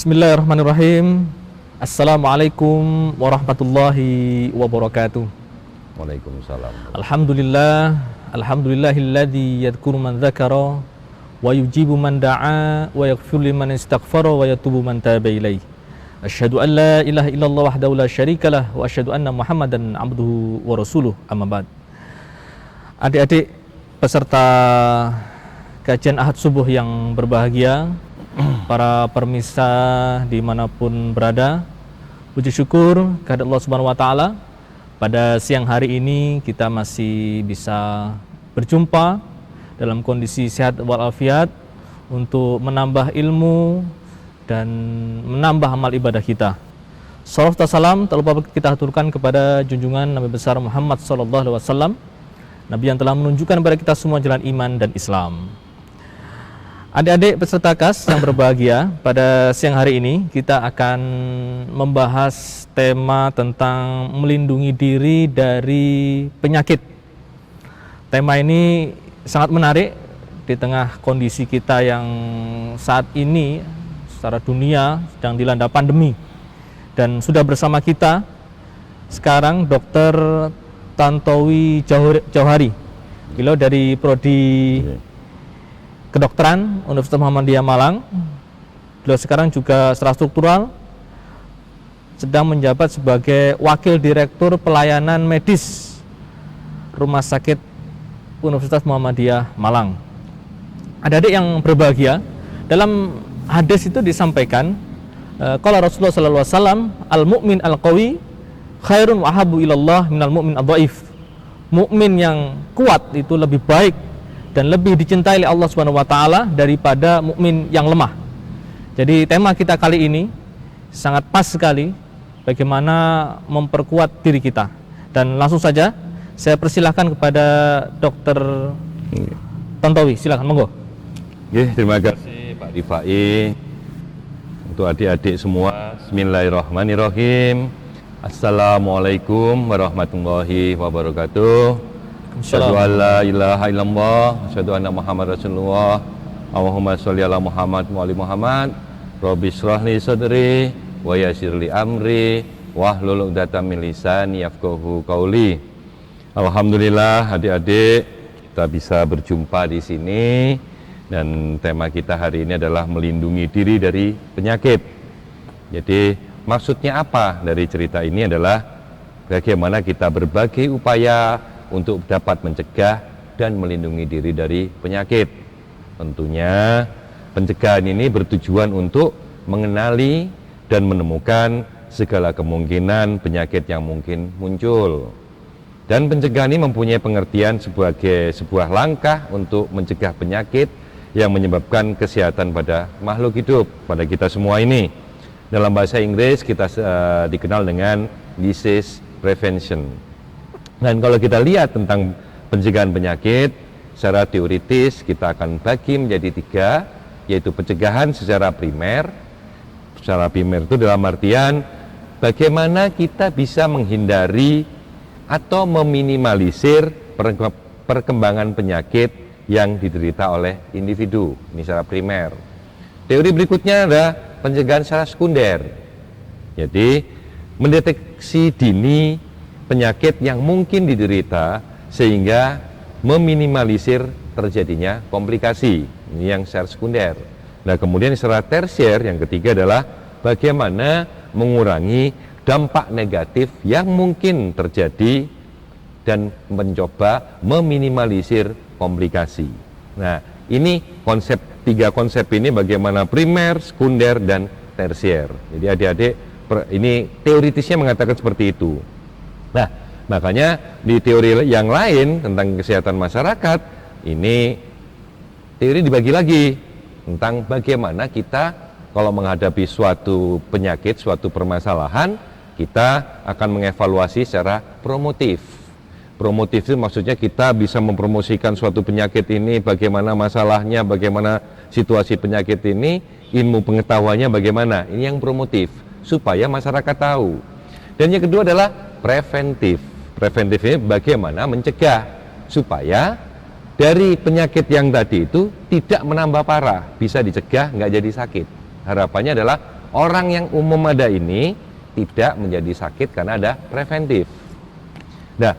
Bismillahirrahmanirrahim. Assalamualaikum warahmatullahi wabarakatuh. Waalaikumsalam. Alhamdulillahilladzi yadhkuru man dzakara wa yujibu man da'a wa yaghfiru liman istaghfara wa yatubu man taba ilaih. Asyhadu an la ilaha illallah wahdahu la syarikalah wa asyhadu anna Muhammadan abduhu wa rasuluh. Amma ba'd. Adik-adik peserta kajian Ahad Subuh yang berbahagia, para permisa dimanapun berada, puji syukur kepada Allah Subhanahu wa Ta'ala. Pada siang hari ini kita masih bisa berjumpa dalam kondisi sehat walafiat untuk menambah ilmu dan menambah amal ibadah kita. Salawat dan salam tak lupa kita aturkan kepada junjungan Nabi besar Muhammad SAW, Nabi yang telah menunjukkan kepada kita semua jalan iman dan Islam. Adik-adik peserta KAS yang berbahagia, pada siang hari ini kita akan membahas tema tentang melindungi diri dari penyakit. Tema ini sangat menarik di tengah kondisi kita yang saat ini secara dunia sedang dilanda pandemi. Dan sudah bersama kita sekarang Dr. Tantowi Jauhari. Beliau dari Prodi Kedokteran Universitas Muhammadiyah Malang. Beliau sekarang juga secara struktural sedang menjabat sebagai Wakil Direktur Pelayanan Medis Rumah Sakit Universitas Muhammadiyah Malang. Adik-adik yang berbahagia, dalam hadis itu disampaikan qala Rasulullah sallallahu alaihi wasallam, al-mu'min al-qawi khairun wa ahabbu ilallah minal mu'min ad-dhaif. Mukmin yang kuat itu lebih baik dan lebih dicintai oleh Allah Subhanahu wa Ta'ala daripada mukmin yang lemah. Jadi tema kita kali ini sangat pas sekali, bagaimana memperkuat diri kita. Dan langsung saja saya persilahkan kepada Dr. Tantowi, silakan, monggo. Oke, terima kasih Pak Rifai. Untuk adik-adik semua, bismillahirrahmanirrahim. Assalamualaikum warahmatullahi wabarakatuh. Asyhadu an la ilaha illallah, asyhadu anna Muhammad Rasulullah. Allahumma sholli ala Muhammad wa ali Muhammad. Rabbi shrah li sadri wa yassir li amri wahlul 'uqdatam min lisani yafqahu qauli. Alhamdulillah adik-adik kita bisa berjumpa di sini, dan tema kita hari ini adalah melindungi diri dari penyakit. Jadi maksudnya apa dari cerita ini adalah bagaimana kita berbagai upaya untuk dapat mencegah dan melindungi diri dari penyakit. Tentunya pencegahan ini bertujuan untuk mengenali dan menemukan segala kemungkinan penyakit yang mungkin muncul. Dan pencegahan ini mempunyai pengertian sebagai sebuah langkah untuk mencegah penyakit yang menyebabkan kesehatan pada makhluk hidup, pada kita semua ini. Dalam bahasa Inggris kita dikenal dengan disease prevention. Dan kalau kita lihat tentang pencegahan penyakit secara teoritis, kita akan bagi menjadi tiga, yaitu pencegahan secara primer. Secara primer itu dalam artian bagaimana kita bisa menghindari atau meminimalisir perkembangan penyakit yang diderita oleh individu. Ini secara primer. Teori berikutnya adalah pencegahan secara sekunder. Jadi mendeteksi dini penyakit yang mungkin diderita sehingga meminimalisir terjadinya komplikasi. Ini yang secara sekunder. Nah, kemudian secara tersier yang ketiga adalah bagaimana mengurangi dampak negatif yang mungkin terjadi dan mencoba meminimalisir komplikasi. Nah, ini tiga konsep ini, bagaimana primer, sekunder, dan tersier. Jadi adik-adik, ini teoritisnya mengatakan seperti itu. Nah, makanya di teori yang lain tentang kesehatan masyarakat, ini teori dibagi lagi tentang bagaimana kita kalau menghadapi suatu penyakit, suatu permasalahan, kita akan mengevaluasi secara promotif. Promotif itu maksudnya kita bisa mempromosikan suatu penyakit ini, bagaimana masalahnya, bagaimana situasi penyakit ini, ilmu pengetahuannya bagaimana. Ini yang promotif, supaya masyarakat tahu. Dan yang kedua adalah preventif. Preventif ini bagaimana mencegah supaya dari penyakit yang tadi itu tidak menambah parah, bisa dicegah, nggak jadi sakit. Harapannya adalah orang yang umum ada ini tidak menjadi sakit karena ada preventif. Nah,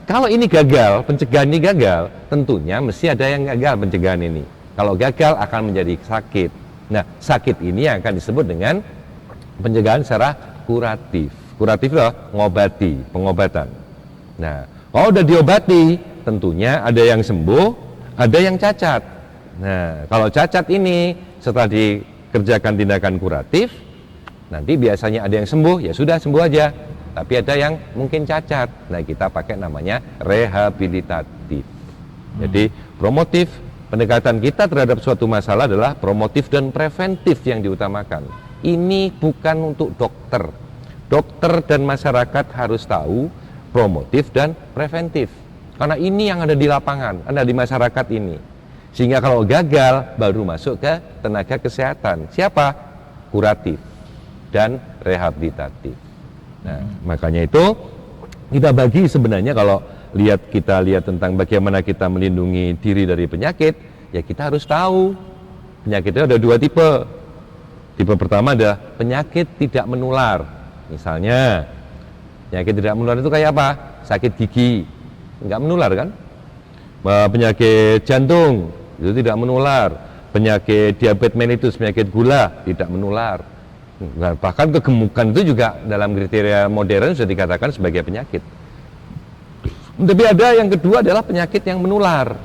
kalau ini gagal, pencegahan ini gagal, tentunya mesti ada yang gagal pencegahan ini. Kalau gagal akan menjadi sakit. Nah, sakit ini yang akan disebut dengan pencegahan secara kuratif. Kuratif itu ngobati, pengobatan. Nah, kalau udah diobati, tentunya ada yang sembuh, ada yang cacat. Nah, kalau cacat ini setelah dikerjakan tindakan kuratif, nanti biasanya ada yang sembuh, ya sudah sembuh aja. Tapi ada yang mungkin cacat. Nah, kita pakai namanya rehabilitatif. Jadi promotif, pendekatan kita terhadap suatu masalah adalah promotif dan preventif yang diutamakan. Ini bukan untuk dokter. Dokter dan masyarakat harus tahu promotif dan preventif. Karena ini yang ada di lapangan, ada di masyarakat ini. Sehingga kalau gagal, baru masuk ke tenaga kesehatan. Siapa? Kuratif dan rehabilitatif. Nah, makanya itu kita bagi sebenarnya kalau kita lihat tentang bagaimana kita melindungi diri dari penyakit, ya kita harus tahu penyakitnya ada dua tipe. Tipe pertama ada penyakit tidak menular. Misalnya penyakit tidak menular itu kayak apa? Sakit gigi, nggak menular kan? Penyakit jantung itu tidak menular. Penyakit diabetes mellitus, penyakit gula tidak menular. Nah, bahkan kegemukan itu juga dalam kriteria modern sudah dikatakan sebagai penyakit. Tapi ada yang kedua adalah penyakit yang menular.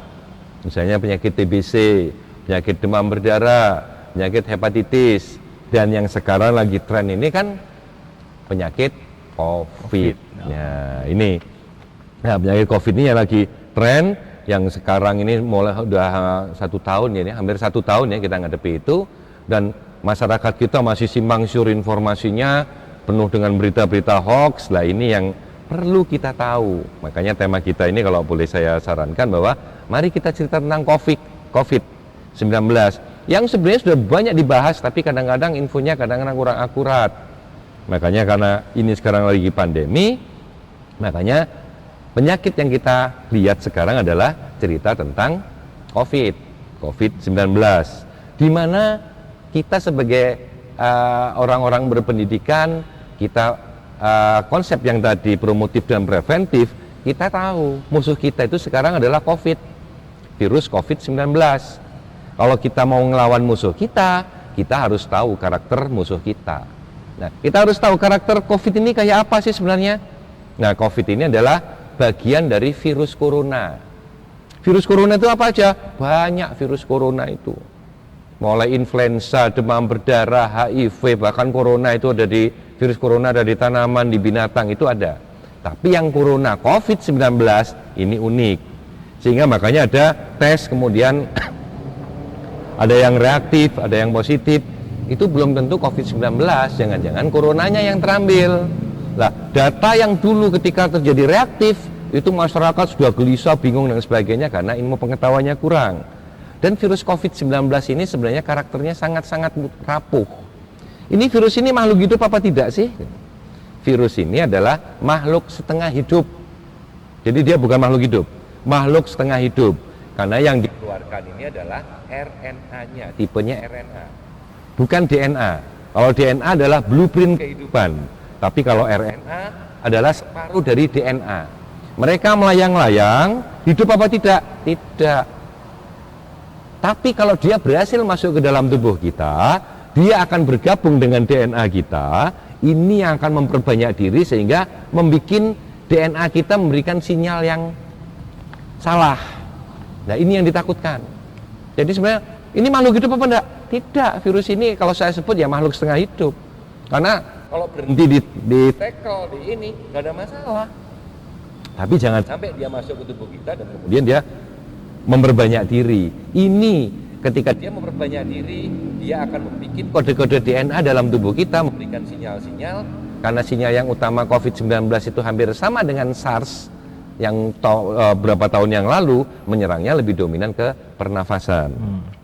Misalnya penyakit TBC, penyakit demam berdarah, penyakit hepatitis, dan yang sekarang lagi tren ini kan penyakit COVID. Nah, ini. Nah, penyakit COVID ini yang lagi tren, yang sekarang ini mulai udah 1 tahun ya, hampir 1 tahun ya kita ngadepi itu, dan masyarakat kita masih simpang siur informasinya, penuh dengan berita-berita hoax. Lah ini yang perlu kita tahu. Makanya tema kita ini kalau boleh saya sarankan bahwa mari kita cerita tentang COVID-19 yang sebenarnya sudah banyak dibahas, tapi kadang-kadang infonya kadang-kadang kurang akurat. Makanya karena ini sekarang lagi pandemi, makanya penyakit yang kita lihat sekarang adalah cerita tentang COVID-19, di mana kita sebagai orang-orang berpendidikan, kita konsep yang tadi promotif dan preventif, kita tahu musuh kita itu sekarang adalah virus COVID-19. Kalau kita mau ngelawan musuh kita harus tahu karakter musuh kita. Nah, kita harus tahu karakter COVID ini kayak apa sih sebenarnya. Nah, COVID ini adalah bagian dari virus corona. Virus corona itu apa aja? Banyak virus corona itu. Mulai influenza, demam berdarah, HIV, bahkan corona itu ada di virus corona ada di tanaman, di binatang itu ada. Tapi yang corona COVID-19 ini unik. Sehingga makanya ada tes, kemudian ada yang reaktif, ada yang positif. Itu belum tentu COVID-19, jangan-jangan coronanya yang terambil. Lah, data yang dulu ketika terjadi reaktif, itu masyarakat sudah gelisah, bingung dan sebagainya karena ilmu pengetahuannya kurang. Dan virus COVID-19 ini sebenarnya karakternya sangat-sangat rapuh. Ini virus ini makhluk hidup apa tidak sih? Virus ini adalah makhluk setengah hidup. Jadi dia bukan makhluk hidup, makhluk setengah hidup. Karena yang dikeluarkan ini adalah RNA-nya, tipenya RNA. Bukan DNA. Kalau DNA adalah blueprint kehidupan. Tapi kalau RNA adalah separuh dari DNA. Mereka melayang-layang, hidup apa tidak? Tidak. Tapi kalau dia berhasil masuk ke dalam tubuh kita, dia akan bergabung dengan DNA kita. Ini yang akan memperbanyak diri sehingga membuat DNA kita memberikan sinyal yang salah. Nah, ini yang ditakutkan. Jadi sebenarnya ini makhluk hidup apa enggak? Tidak. Virus ini kalau saya sebut ya makhluk setengah hidup. Karena kalau berhenti di tackle di ini nggak ada masalah. Tapi jangan sampai dia masuk ke tubuh kita dan kemudian dia memperbanyak diri. Ini ketika dia memperbanyak diri, dia akan membuat kode-kode DNA dalam tubuh kita, memberikan sinyal-sinyal. Karena sinyal yang utama COVID-19 itu hampir sama dengan SARS yang berapa tahun yang lalu, menyerangnya lebih dominan ke pernafasan.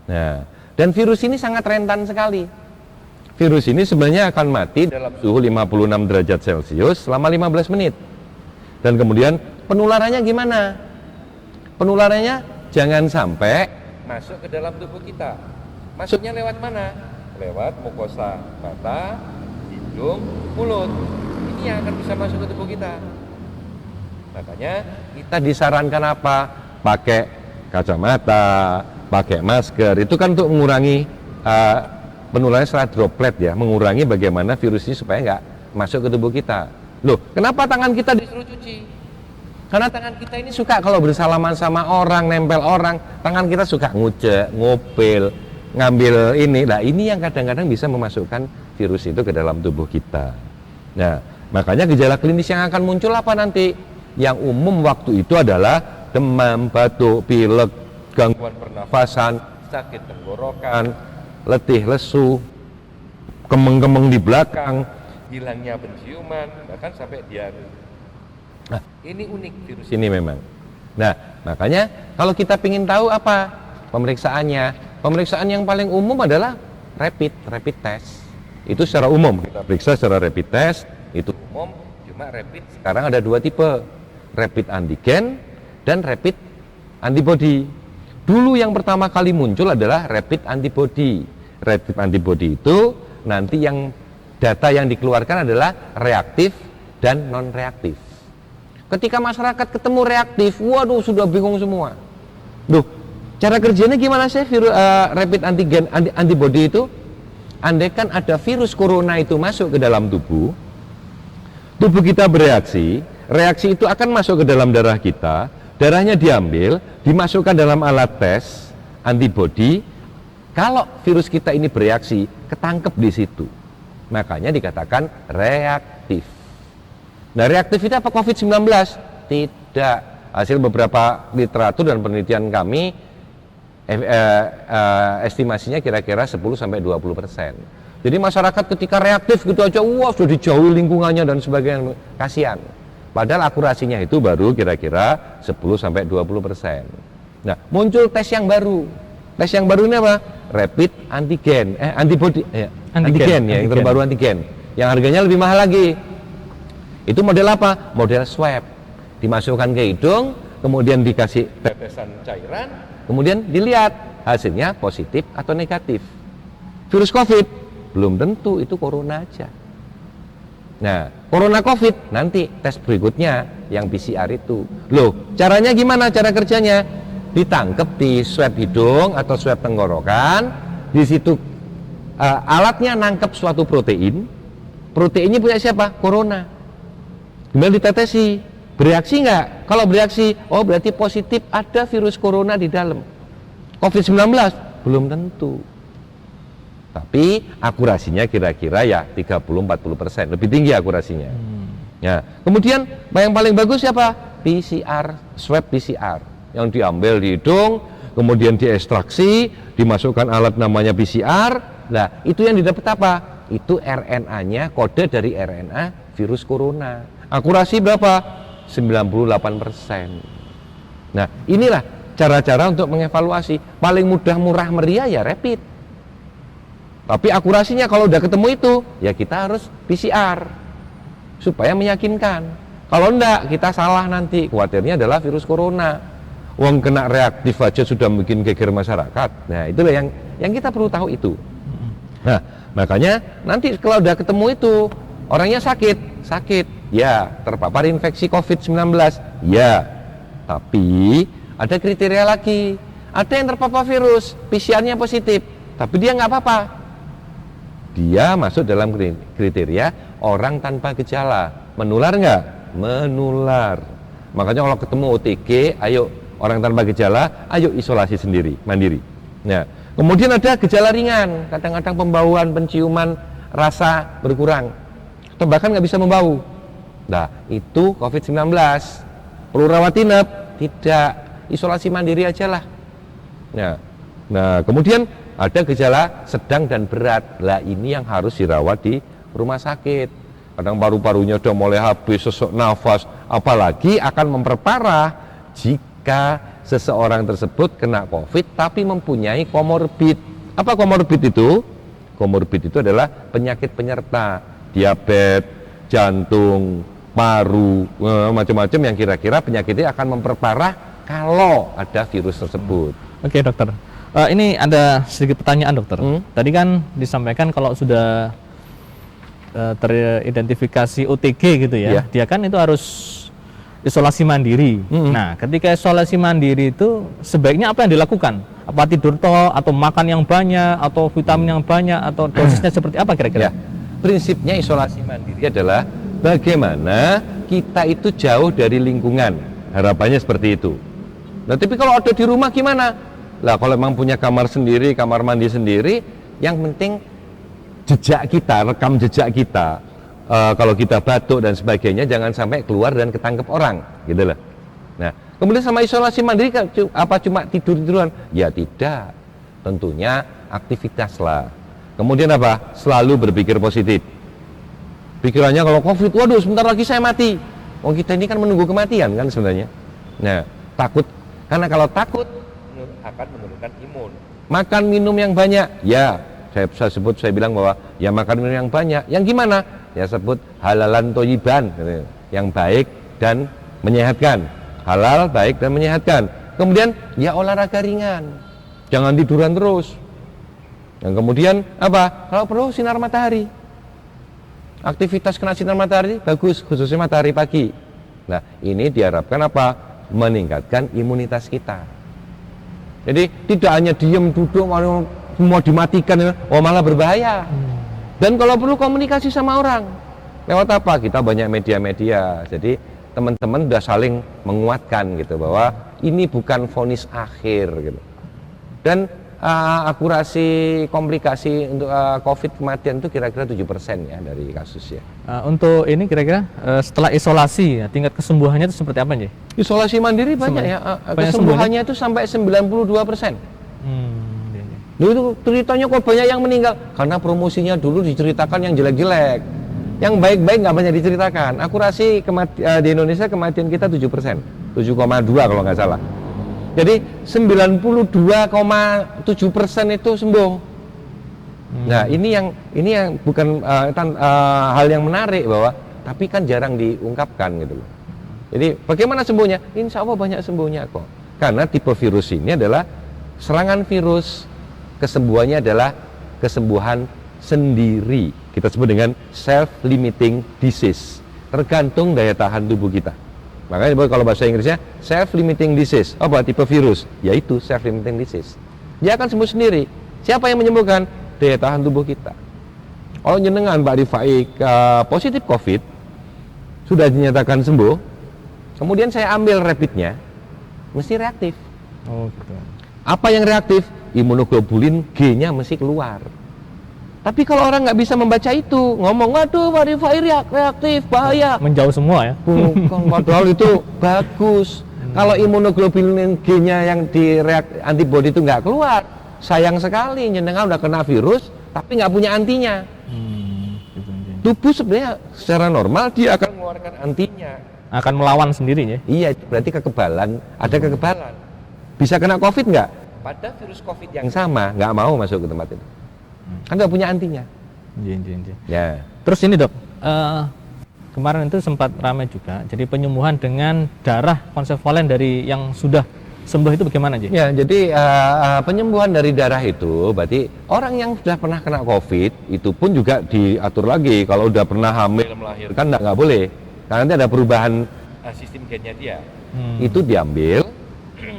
Nah, dan virus ini sangat rentan sekali. Virus ini sebenarnya akan mati dalam suhu 56 derajat Celcius selama 15 menit. Dan kemudian penularannya gimana? Penularannya jangan sampai masuk ke dalam tubuh kita. Masuknya lewat mana? lewat mukosa mata, hidung, mulut. Ini yang akan bisa masuk ke tubuh kita. Makanya kita disarankan apa? Pakai kacamata, pakai masker. Itu kan untuk mengurangi penularan secara droplet ya, mengurangi bagaimana virus ini supaya nggak masuk ke tubuh kita. Loh, kenapa tangan kita disuruh cuci? Karena tangan kita ini suka kalau bersalaman sama orang, nempel orang, tangan kita suka ngucek, ngopel, ngambil ini. Nah, ini yang kadang-kadang bisa memasukkan virus itu ke dalam tubuh kita. Nah, makanya gejala klinis yang akan muncul apa nanti? Yang umum waktu itu adalah demam, batuk, pilek, gangguan pernafasan, sakit tenggorokan, letih, lesu, kemeng-kemeng di belakang, hilangnya penciuman, bahkan sampai diare. Nah, ini unik virus ini memang. Nah, makanya kalau kita ingin tahu apa pemeriksaannya, pemeriksaan yang paling umum adalah rapid test. Itu secara umum kita periksa secara rapid test, itu umum. Cuma rapid sekarang ada dua tipe, rapid antigen dan rapid antibody. Dulu yang pertama kali muncul adalah rapid antibody. Rapid antibody itu nanti yang data yang dikeluarkan adalah reaktif dan non reaktif. Ketika masyarakat ketemu reaktif, waduh sudah bingung semua. Duh, cara kerjanya gimana sih rapid antigen antibody itu? Andaikan ada virus corona itu masuk ke dalam tubuh kita bereaksi, reaksi itu akan masuk ke dalam darah kita, darahnya diambil, dimasukkan dalam alat tes antibody. Kalau virus kita ini bereaksi, ketangkep di situ. Makanya dikatakan reaktif. Nah, reaktif itu apa COVID-19? Tidak. Hasil beberapa literatur dan penelitian kami estimasinya kira-kira 10-20%. Jadi masyarakat ketika reaktif gitu aja, wah sudah dijauhi lingkungannya dan sebagainya, kasihan. Padahal akurasinya itu baru kira-kira 10-20%. Nah, muncul tes yang baru. Tes yang baru ini apa? Rapid antigen, antibody, antigen ya, yang terbaru antigen. Yang harganya lebih mahal lagi. Itu model apa? Model swab. Dimasukkan ke hidung, kemudian dikasih tetesan cairan, kemudian dilihat hasilnya positif atau negatif. Virus COVID belum tentu, itu corona aja. Nah, corona COVID nanti tes berikutnya yang PCR itu. Loh, caranya gimana? Cara kerjanya ditangkap di swab hidung atau swab tenggorokan. Di situ alatnya nangkep suatu protein. Proteinnya punya siapa? Corona. Kemudian ditetesi, bereaksi nggak? Kalau bereaksi, oh berarti positif ada virus corona di dalam. COVID-19 belum tentu. Tapi akurasinya kira-kira ya 30-40%, lebih tinggi akurasinya. Ya, kemudian yang paling bagus siapa? PCR, swab PCR yang diambil di hidung, kemudian diekstraksi, dimasukkan alat namanya PCR. Nah, itu yang didapat apa? Itu RNA-nya, kode dari RNA virus corona. Akurasi berapa? 98%. Nah, inilah cara-cara untuk mengevaluasi. Paling mudah, murah, meriah ya rapid. Tapi akurasinya kalau udah ketemu itu, ya kita harus PCR supaya meyakinkan. Kalau enggak, kita salah nanti. Khawatirnya adalah virus corona. Wong kena reaktif aja sudah bikin geger masyarakat. Nah, itulah yang kita perlu tahu itu. Nah, makanya nanti kalau udah ketemu itu, orangnya sakit. Ya, terpapar infeksi COVID-19. Ya, tapi ada kriteria lagi. Ada yang terpapar virus, PCR-nya positif, tapi dia nggak apa-apa. Dia masuk dalam kriteria orang tanpa gejala. Menular nggak? Menular. Makanya kalau ketemu OTG, ayo orang tanpa gejala, ayo isolasi sendiri, mandiri. Nah, kemudian ada gejala ringan, kadang-kadang pembauan, penciuman, rasa berkurang, atau bahkan nggak bisa membau. Nah, itu COVID-19. Perlu rawat inap? Tidak. Isolasi mandiri aja lah. Nah, kemudian ada gejala sedang dan berat. Lah, ini yang harus dirawat di rumah sakit. Kadang paru-parunya udah mulai habis, sesak nafas. Apalagi akan memperparah jika seseorang tersebut kena COVID tapi mempunyai komorbid. Apa komorbid itu? Komorbid itu adalah penyakit penyerta, diabetes, jantung, paru, macam-macam yang kira-kira penyakitnya akan memperparah kalau ada virus tersebut. Oke, dokter. Ini ada sedikit pertanyaan dokter. Tadi kan disampaikan kalau sudah teridentifikasi OTG gitu ya, dia kan itu harus isolasi mandiri. Nah, ketika isolasi mandiri itu sebaiknya apa yang dilakukan? Apa tidur toh, atau makan yang banyak, atau vitamin yang banyak, atau dosisnya seperti apa kira-kira? Ya, prinsipnya isolasi mandiri adalah bagaimana kita itu jauh dari lingkungan. Harapannya seperti itu. Nah, tapi kalau ada di rumah gimana? Lah, kalau memang punya kamar sendiri, kamar mandi sendiri, yang penting jejak kita, rekam jejak kita. Kalau kita batuk dan sebagainya, jangan sampai keluar dan ketangkep orang, gitu loh. Nah, kemudian sama isolasi mandiri, apa cuma tidur-tiduran? Ya tidak, tentunya aktivitas lah. Kemudian apa? Selalu berpikir positif. Pikirannya kalau COVID, waduh sebentar lagi saya mati. Oh, kita ini kan menunggu kematian kan sebenarnya. Nah, takut, karena kalau takut akan menurunkan imun. Makan minum yang banyak, ya saya bilang bahwa ya makan minum yang banyak. Yang gimana? Ya sebut halalan toyiban, yang baik dan menyehatkan. Halal, baik dan menyehatkan. Kemudian ya olahraga ringan, jangan tiduran terus. Yang kemudian apa? Kalau perlu sinar matahari. Aktivitas kena sinar matahari bagus, khususnya matahari pagi. Nah, ini diharapkan apa? Meningkatkan imunitas kita. Jadi tidak hanya diem duduk mau dimatikan, oh malah berbahaya. Dan kalau perlu komunikasi sama orang, lewat apa? Kita banyak media-media. Jadi teman-teman sudah saling menguatkan gitu bahwa ini bukan vonis akhir gitu. Dan akurasi komplikasi untuk COVID kematian itu kira-kira 7% ya dari kasus ya. Untuk ini kira-kira setelah isolasi, ya, tingkat kesembuhannya itu seperti apa nih? Isolasi mandiri banyak ya, kesembuhannya itu sampai 92%. Itu ceritanya kok banyak yang meninggal karena promosinya dulu diceritakan yang jelek-jelek, yang baik-baik nggak banyak diceritakan. Akurasi di Indonesia kematian kita 7%, 7,2 kalau nggak salah. Jadi 92,7% itu sembuh. Nah, ini yang bukan hal yang menarik bahwa tapi kan jarang diungkapkan gitu loh. Jadi bagaimana sembuhnya? Insya Allah banyak sembuhnya kok. Karena tipe virus ini adalah serangan virus, kesembuhannya adalah kesembuhan sendiri. Kita sebut dengan self-limiting disease. Tergantung daya tahan tubuh kita. Makanya kalau bahasa Inggrisnya self-limiting disease. Apa tipe virus? Yaitu self-limiting disease. Dia akan sembuh sendiri. Siapa yang menyembuhkan? Daya tahan tubuh kita. Kalau jenengan Pak Rifai positif COVID, sudah dinyatakan sembuh, kemudian saya ambil rapidnya, mesti reaktif. Oh, gitu. Apa yang reaktif? Imunoglobulin G-nya mesti keluar. Tapi kalau orang nggak bisa membaca itu, ngomong, waduh Pak Rifai reaktif, bahaya. Menjauh semua ya? Bukan, padahal itu bagus. Kalau imunoglobulin G-nya yang antibody itu nggak keluar, sayang sekali, jenengan udah kena virus, tapi nggak punya antinya. Tubuh sebenarnya secara normal dia akan mengeluarkan antinya. Akan melawan sendiri ya? Iya, berarti kekebalan, ada kekebalan. Bisa kena COVID nggak? Pada virus COVID yang sama, nggak mau masuk ke tempat itu. Kan nggak punya antinya. Ya. Terus ini dok, kemarin itu sempat ramai juga. Jadi penyembuhan dengan darah konsevalen dari yang sudah sembuh itu bagaimana aja? Ya, jadi penyembuhan dari darah itu berarti orang yang sudah pernah kena COVID itu pun juga diatur lagi. Kalau udah pernah hamil melahirkan nggak boleh. Karena nanti ada perubahan sistem gennya dia. Itu diambil,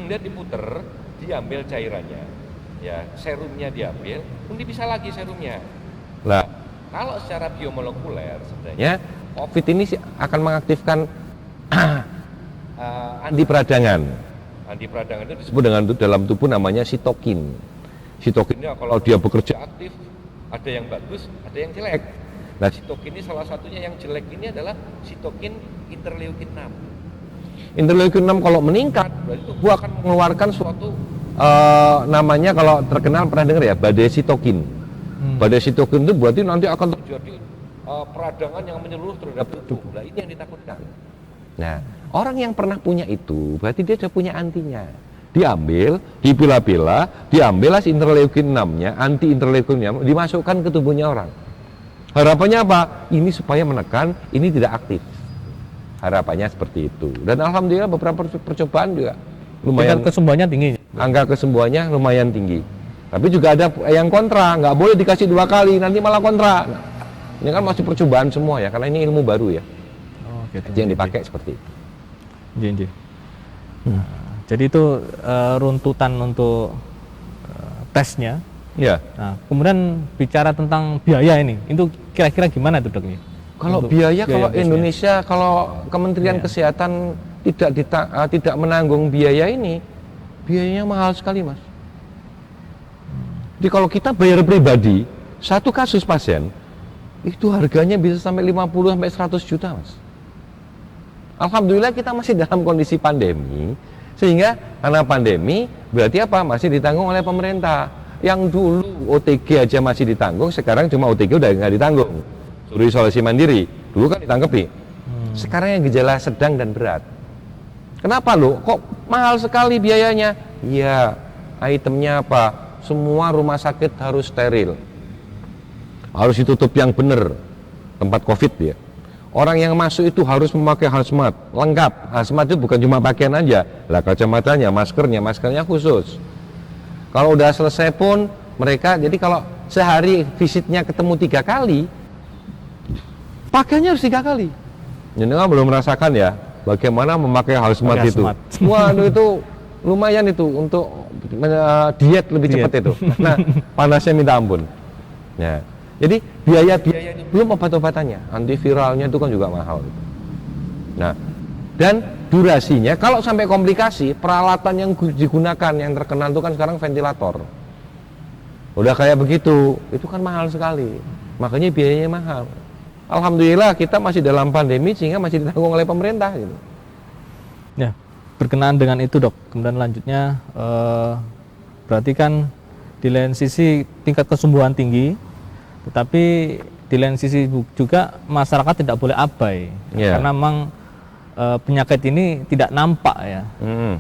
dia diputer, diambil cairannya, ya serumnya diambil, kemudian bisa lagi serumnya. Lah, kalau secara biomolekuler sebenarnya COVID ini akan mengaktifkan anti peradangan. Anti peradangan itu disebut dengan dalam tubuh namanya sitokin. Sitokinnya kalau dia bekerja aktif, ada yang bagus, ada yang jelek. Nah, sitokin ini salah satunya yang jelek ini adalah sitokin interleukin 6. Interleukin 6 kalau meningkat, berarti tubuh akan mengeluarkan suatu namanya kalau terkenal pernah dengar ya, badai sitokin. Badai sitokin itu berarti nanti akan terjadi peradangan yang menyeluruh terhadap tubuh. Nah, ini yang ditakutkan. Nah, orang yang pernah punya itu berarti dia sudah punya antinya. Diambil, dipilah-pilah, diambillah interleukin 6-nya, anti interleukin 6, dimasukkan ke tubuhnya orang. Harapannya apa? Ini supaya menekan, ini tidak aktif. Harapannya seperti itu. Dan alhamdulillah beberapa percobaan juga lumayan, tingkat kesembuhannya tinggi. angka kesembuhannya lumayan tinggi. Tapi juga ada yang kontra, nggak boleh dikasih 2 kali, nanti malah kontra. Nah, ini kan masih percobaan semua ya, karena ini ilmu baru ya. Oh, gitu. Yang dipakai seperti itu. Iya. Nah, jadi itu runtutan untuk tesnya. Ya. Nah, kemudian bicara tentang biaya ini, itu kira-kira gimana itu dok? Kalau Untuk biaya kalau tesnya. Indonesia, kalau Kementerian Iya. Kesehatan tidak menanggung biaya ini, biayanya mahal sekali mas. Jadi kalau kita bayar pribadi, satu kasus pasien, itu harganya bisa sampai 50 sampai 100 juta mas. Alhamdulillah kita masih dalam kondisi pandemi, sehingga karena pandemi berarti apa? Masih ditanggung oleh pemerintah. Yang dulu OTG aja masih ditanggung, sekarang cuma OTG udah nggak ditanggung. Suruh isolasi mandiri, dulu kan ditangkepi. Sekarang yang gejala sedang dan berat. Kenapa loh? Kok mahal sekali biayanya? Iya, itemnya apa? Semua rumah sakit harus steril. Harus ditutup yang benar, tempat COVID ya. Orang yang masuk itu harus memakai hazmat, lengkap. Hazmat itu bukan cuma pakaian aja, lah kacamatanya, maskernya khusus. Kalau udah selesai pun mereka, jadi kalau sehari visitnya ketemu 3 kali, pakainya harus 3 kali. Ini kan belum merasakan ya, bagaimana memakai hazmat itu. Waduh itu lumayan itu untuk diet lebih cepat itu. Nah panasnya minta ampun. Ya. Jadi biaya itu belum obat-obatannya, antiviralnya itu kan juga mahal. Nah, dan durasinya kalau sampai komplikasi, peralatan yang digunakan yang terkenal itu kan sekarang ventilator. Udah kayak begitu, itu kan mahal sekali. Makanya biayanya mahal. Alhamdulillah kita masih dalam pandemi sehingga masih ditanggung oleh pemerintah gitu. Ya, berkenaan dengan itu dok. Kemudian lanjutnya berarti kan di lain sisi tingkat kesembuhan tinggi, tetapi di lain sisi juga masyarakat tidak boleh abai, karena memang penyakit ini tidak nampak ya.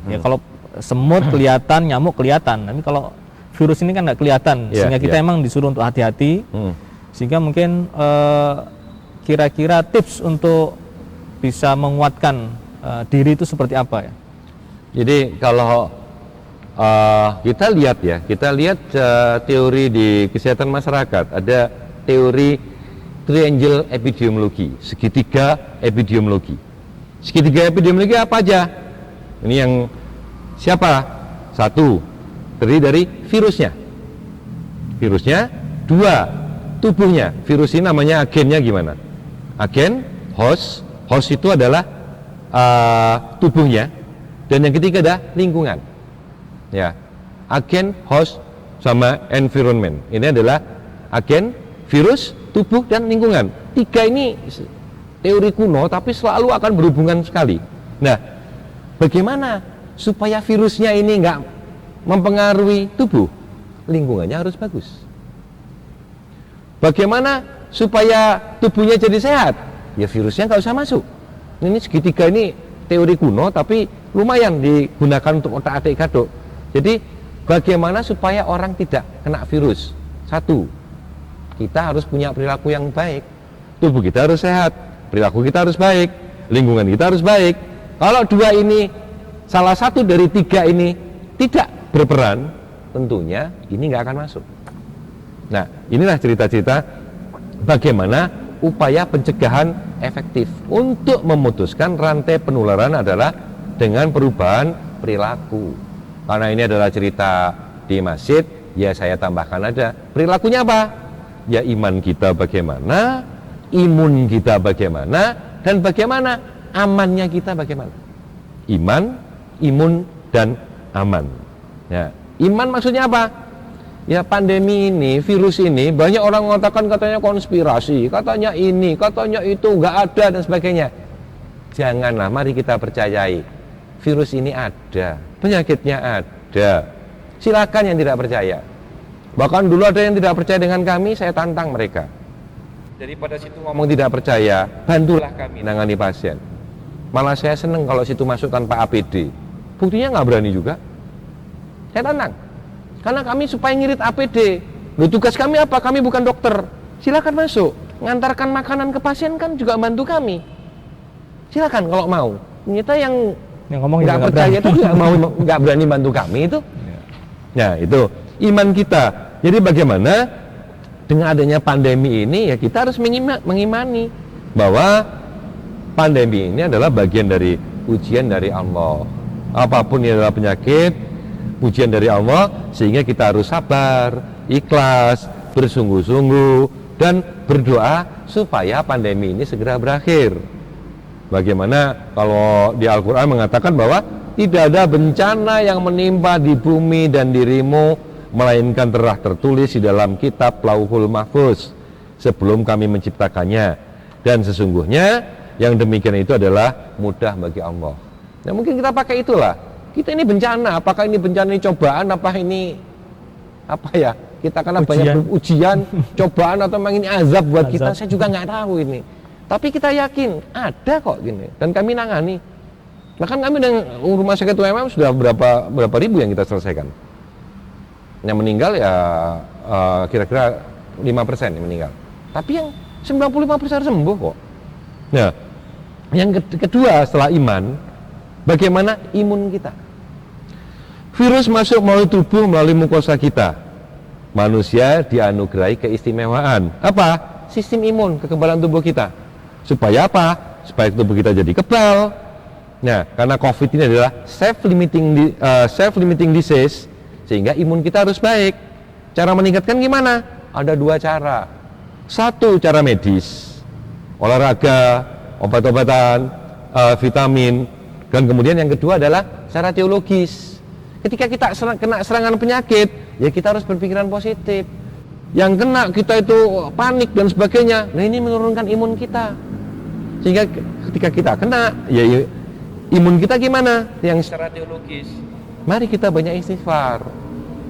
Ya kalau semut kelihatan, nyamuk kelihatan, tapi kalau virus ini kan nggak kelihatan, sehingga kita emang disuruh untuk hati-hati. Sehingga mungkin kira-kira tips untuk bisa menguatkan diri itu seperti apa ya? Jadi kalau kita lihat teori di kesehatan masyarakat, ada teori triangle epidemiologi, segitiga epidemiologi. Segitiga epidemiologi apa aja? Ini yang siapa? 1, terdiri dari virusnya. 2, tubuhnya. Virus ini namanya agennya gimana? Agen, host itu adalah tubuhnya, dan yang ketiga adalah lingkungan. Ya, agen, host, sama environment. Ini adalah agen, virus, tubuh, dan lingkungan. 3 ini teori kuno, tapi selalu akan berhubungan sekali. Nah, bagaimana supaya virusnya ini nggak mempengaruhi tubuh? Lingkungannya harus bagus. Bagaimana supaya tubuhnya jadi sehat? Ya virusnya nggak usah masuk. Ini segitiga ini teori kuno, tapi lumayan digunakan untuk otak-atik gadok. Jadi bagaimana supaya orang tidak kena virus? 1, kita harus punya perilaku yang baik. Tubuh kita harus sehat, perilaku kita harus baik, lingkungan kita harus baik. Kalau 2 ini, salah satu dari 3 ini tidak berperan, tentunya ini nggak akan masuk. Nah, inilah cerita-cerita bagaimana upaya pencegahan efektif untuk memutuskan rantai penularan adalah dengan perubahan perilaku. Karena ini adalah cerita di masjid, ya saya tambahkan aja. Perilakunya apa? Ya iman kita bagaimana, imun kita bagaimana, dan bagaimana amannya kita bagaimana. Iman, imun, dan aman. Ya, iman maksudnya apa? Ya pandemi ini, virus ini, banyak orang mengatakan katanya konspirasi, katanya ini, katanya itu, nggak ada dan sebagainya. Janganlah, mari kita percayai. Virus ini ada, penyakitnya ada. Silakan yang tidak percaya. Bahkan dulu ada yang tidak percaya dengan kami, saya tantang mereka. Daripada situ ngomong tidak percaya, bantulah kami nangani pasien. Malah saya seneng kalau situ masuk tanpa APD. Buktinya nggak berani juga. Saya tantang. Karena kami supaya ngirit APD. Loh, tugas kami apa? Kami bukan dokter. Silakan masuk. Ngantarkan makanan ke pasien kan juga bantu kami. Silakan kalau mau. Kita yang Yang ngomong nggak juga nggak percaya berani. itu nggak berani bantu kami itu. Nah itu iman kita. Jadi bagaimana dengan adanya pandemi ini ya kita harus mengimani bahwa pandemi ini adalah bagian dari ujian dari Allah. Apapun yang adalah penyakit, ujian dari Allah, sehingga kita harus sabar, ikhlas, bersungguh-sungguh, dan berdoa supaya pandemi ini segera berakhir. Bagaimana kalau di Al-Quran mengatakan bahwa tidak ada bencana yang menimpa di bumi dan dirimu, melainkan telah tertulis di dalam kitab Lauhul Mahfuz sebelum kami menciptakannya. Dan sesungguhnya yang demikian itu adalah mudah bagi Allah. Nah mungkin kita pakai itulah. Kita ini bencana, apakah ini bencana ini cobaan, apa ini apa ya? Kita karena banyak ujian, cobaan atau memang ini azab buat kita, saya juga nggak tahu ini. Tapi kita yakin ada kok gini, dan kami nangani. Bahkan kami dengan rumah sakit UMM sudah berapa ribu yang kita selesaikan. Yang meninggal ya kira-kira 5% yang meninggal. Tapi yang 95% sembuh kok. Nah, yang kedua setelah iman, bagaimana imun kita? Virus masuk melalui tubuh, melalui mukosa kita. Manusia dianugerahi keistimewaan. Apa? Sistem imun, kekebalan tubuh kita. Supaya apa? Supaya tubuh kita jadi kebal. Nah, karena COVID ini adalah self-limiting disease, sehingga imun kita harus baik. Cara meningkatkan gimana? Ada dua cara. Satu, cara medis, olahraga, obat-obatan, vitamin. Dan kemudian yang kedua adalah cara teologis. Ketika kita kena serangan penyakit, ya kita harus berpikiran positif. Yang kena kita itu panik dan sebagainya. Nah ini menurunkan imun kita. Sehingga ketika kita kena, ya imun kita gimana? Yang secara teologis. Mari kita banyak istighfar.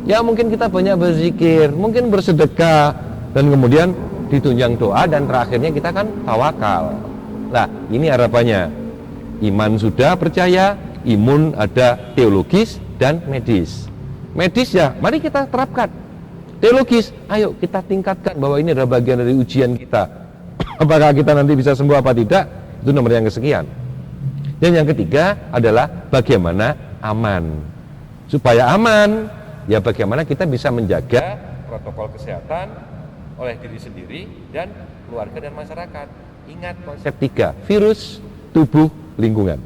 Ya mungkin kita banyak berzikir, mungkin bersedekah, dan kemudian ditunjang doa, dan terakhirnya kita kan tawakal. Nah ini harapannya. Iman sudah percaya, imun ada teologis dan medis. Medis ya, mari kita terapkan. Teologis, ayo kita tingkatkan bahwa ini adalah bagian dari ujian kita. Apakah kita nanti bisa sembuh apa tidak? Itu nomor yang kesekian. Dan yang ketiga adalah bagaimana aman. Supaya aman, ya bagaimana kita bisa menjaga protokol kesehatan oleh diri sendiri dan keluarga dan masyarakat. Ingat konsep 3, virus, tubuh, lingkungan.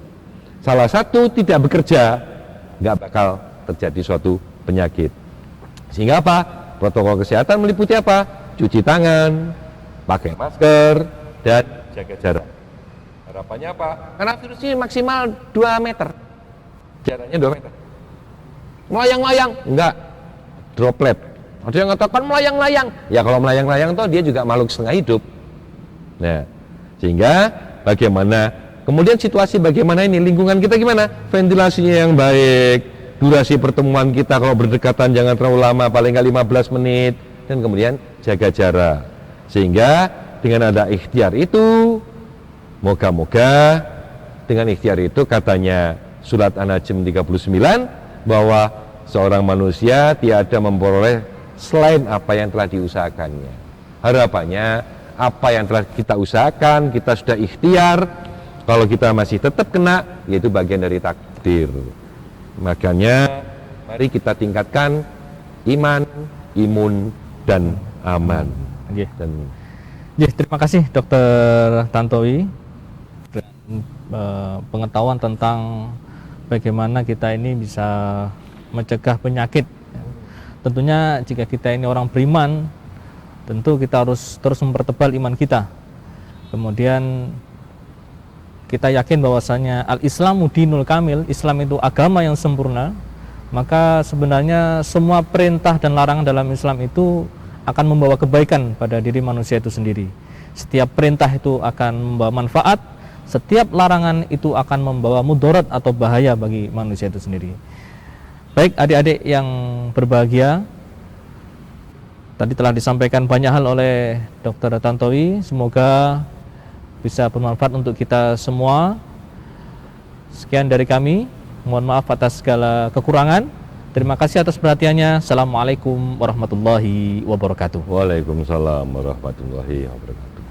Salah satu tidak bekerja, nggak bakal terjadi suatu penyakit. Sehingga apa? Protokol kesehatan meliputi apa? Cuci tangan, pakai masker, dan jaga jarak. Harapannya apa? Karena virus ini maksimal 2 meter. Jaraknya 2 meter. Melayang-layang? Enggak. Droplet. Ada yang mengatakan melayang-layang. Ya kalau melayang-layang toh dia juga makhluk setengah hidup. Nah, sehingga bagaimana? Kemudian situasi bagaimana ini? Lingkungan kita gimana? Ventilasinya yang baik. Durasi pertemuan kita kalau berdekatan jangan terlalu lama, paling nggak 15 menit. Dan kemudian jaga jarak. Sehingga dengan ada ikhtiar itu, moga-moga dengan ikhtiar itu katanya surat An-Najm 39 bahwa seorang manusia tiada memperoleh selain apa yang telah diusahakannya. Harapannya apa yang telah kita usahakan, kita sudah ikhtiar. Kalau kita masih tetap kena, yaitu bagian dari takdir. Makanya mari kita tingkatkan iman, imun, dan aman. Okay. Dan terima kasih Dr. Tantowi dan pengetahuan tentang bagaimana kita ini bisa mencegah penyakit. Tentunya jika kita ini orang beriman, tentu kita harus terus mempertebal iman kita. Kemudian kita yakin bahwasanya al-Islamu dinul kamil, Islam itu agama yang sempurna. Maka sebenarnya semua perintah dan larangan dalam Islam itu akan membawa kebaikan pada diri manusia itu sendiri. Setiap perintah itu akan membawa manfaat, setiap larangan itu akan membawa mudarat atau bahaya bagi manusia itu sendiri. Baik adik-adik yang berbahagia, tadi telah disampaikan banyak hal oleh Dr. Tantowi. Semoga bisa bermanfaat untuk kita semua. Sekian dari kami, mohon maaf atas segala kekurangan. Terima kasih atas perhatiannya. Assalamualaikum warahmatullahi wabarakatuh. Waalaikumsalam warahmatullahi wabarakatuh.